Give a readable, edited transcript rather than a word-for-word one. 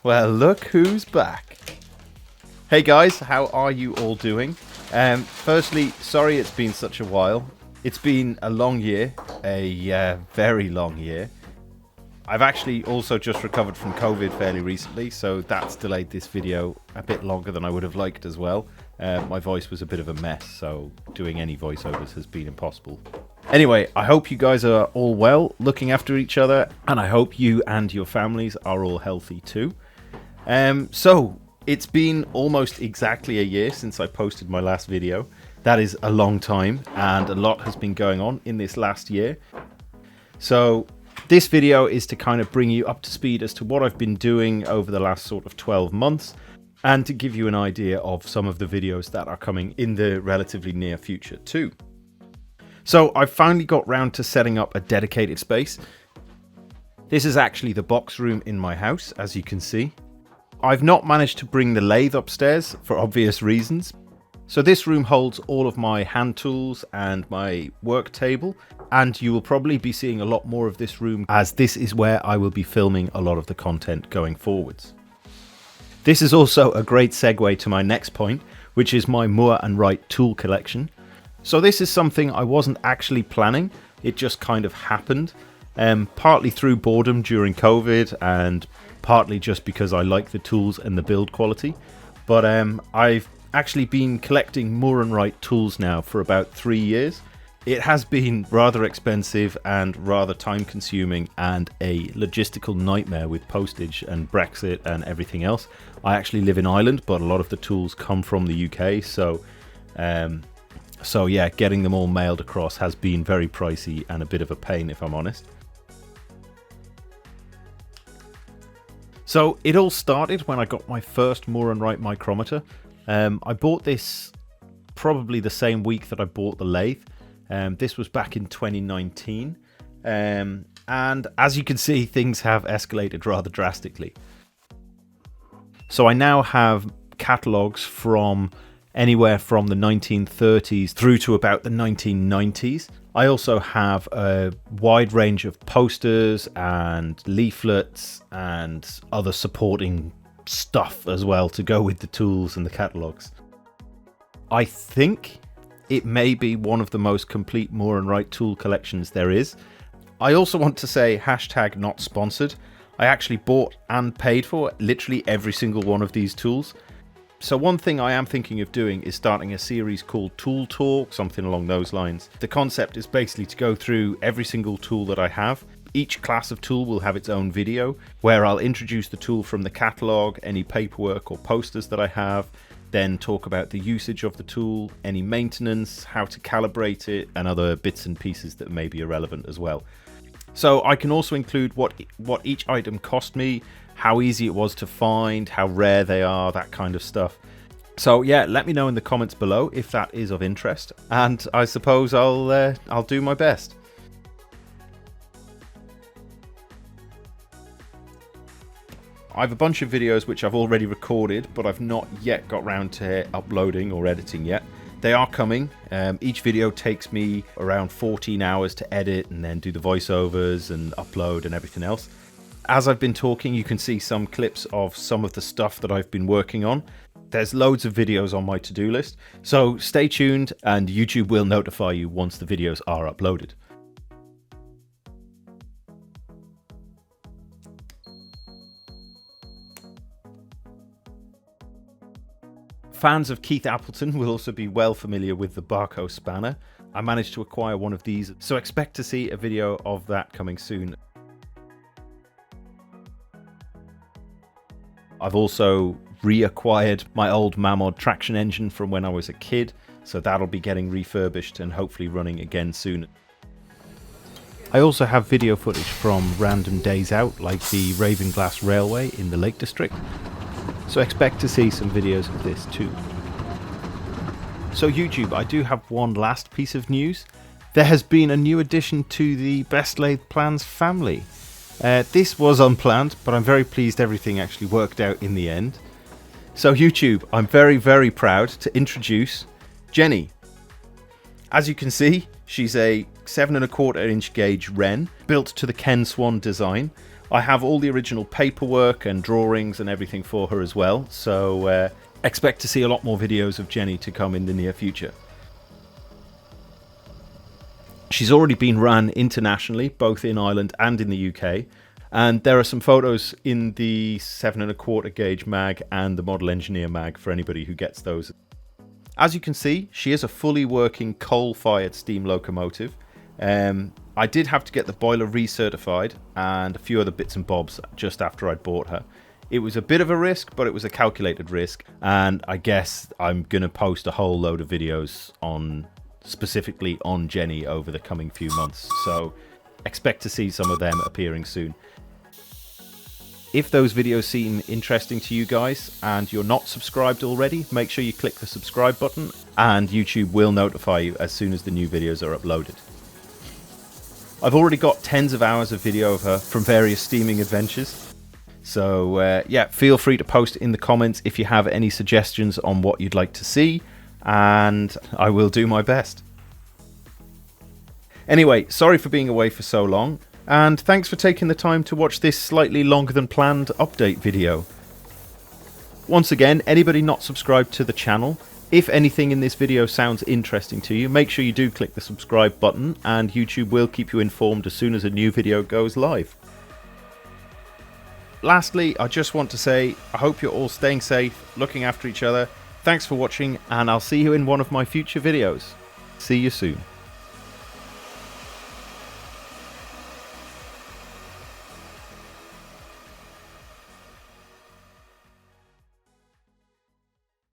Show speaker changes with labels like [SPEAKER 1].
[SPEAKER 1] Well, look who's back. Hey guys, how are you all doing? Firstly, sorry it's been such a while. It's been a long year, a very long year. I've actually also just recovered from COVID fairly recently, so that's delayed this video a bit longer than I would have liked as well. My voice was a bit of a mess, so doing any voiceovers has been impossible. Anyway, I hope you guys are all well, looking after each other, and I hope you and your families are all healthy too. So, it's been almost exactly a year since I posted my last video. That is a long time, and a lot has been going on in this last year. So, this video is to kind of bring you up to speed as to what I've been doing over the last sort of 12 months, and to give you an idea of some of the videos that are coming in the relatively near future too. So, I've finally got round to setting up a dedicated space. This is actually the box room in my house, as you can see. I've not managed to bring the lathe upstairs for obvious reasons. So this room holds all of my hand tools and my work table, and you will probably be seeing a lot more of this room as this is where I will be filming a lot of the content going forwards. This is also a great segue to my next point, which is my Moore and Wright tool collection. So this is something I wasn't actually planning, it just kind of happened, partly through boredom during COVID and partly just because I like the tools and the build quality. But I've actually been collecting Moore and Wright tools now for about 3 years. It has been rather expensive and rather time consuming and a logistical nightmare with postage and Brexit and everything else. I actually live in Ireland, but a lot of the tools come from the UK, so yeah, getting them all mailed across has been very pricey and a bit of a pain, if I'm honest. So it all started when I got my first Moore and Wright micrometer. I bought this probably the same week that I bought the lathe. This was back in 2019. And as you can see, things have escalated rather drastically. So I now have catalogues from anywhere from the 1930s through to about the 1990s. I also have a wide range of posters and leaflets and other supporting stuff as well to go with the tools and the catalogues. I think it may be one of the most complete Moore and Wright tool collections there is. I also want to say hashtag not sponsored. I actually bought and paid for literally every single one of these tools. So one thing I am thinking of doing is starting a series called Tool Talk, something along those lines. The concept is basically to go through every single tool that I have. Each class of tool will have its own video where I'll introduce the tool from the catalogue, any paperwork or posters that I have, then talk about the usage of the tool, any maintenance, how to calibrate it, and other bits and pieces that may be irrelevant as well. So I can also include what each item cost me, how easy it was to find, how rare they are, that kind of stuff. So yeah, let me know in the comments below if that is of interest, and I suppose I'll do my best. I have a bunch of videos which I've already recorded, but I've not yet got round to uploading or editing yet. They are coming. Each video takes me around 14 hours to edit and then do the voiceovers and upload and everything else. As I've been talking, you can see some clips of some of the stuff that I've been working on. There's loads of videos on my to-do list, so stay tuned and YouTube will notify you once the videos are uploaded. Fans of Keith Appleton will also be well familiar with the Barco spanner. I managed to acquire one of these, so expect to see a video of that coming soon. I've also reacquired my old Mamod traction engine from when I was a kid, so that'll be getting refurbished and hopefully running again soon. I also have video footage from random days out, like the Ravenglass Railway in the Lake District, so expect to see some videos of this too. So YouTube, I do have one last piece of news. There has been a new addition to the Best Lathe Plans family. This was unplanned, but I'm very pleased everything actually worked out in the end. So YouTube, I'm very proud to introduce Jenny. As you can see, she's a 7¼ inch gauge Wren, built to the Ken Swan design. I have all the original paperwork and drawings and everything for her as well, so expect to see a lot more videos of Jenny to come in the near future. She's already been run internationally, both in Ireland and in the UK, and there are some photos in the 7¼ gauge mag and the Model Engineer mag for anybody who gets those. As you can see, she is a fully working coal-fired steam locomotive. I did have to get the boiler recertified and a few other bits and bobs just after I'd bought her. It was a bit of a risk, but it was a calculated risk, and I guess I'm going to post a whole load of videos specifically on Jenny over the coming few months, so expect to see some of them appearing soon. If those videos seem interesting to you guys and you're not subscribed already, make sure you click the subscribe button and YouTube will notify you as soon as the new videos are uploaded. I've already got tens of hours of video of her from various steaming adventures, so yeah, feel free to post in the comments if you have any suggestions on what you'd like to see, and I will do my best. Anyway, sorry for being away for so long, and thanks for taking the time to watch this slightly longer than planned update video. Once again, anybody not subscribed to the channel, if anything in this video sounds interesting to you, make sure you do click the subscribe button and YouTube will keep you informed as soon as a new video goes live. Lastly, I just want to say I hope you're all staying safe, looking after each other. Thanks for watching, and I'll see you in one of my future videos. See you soon.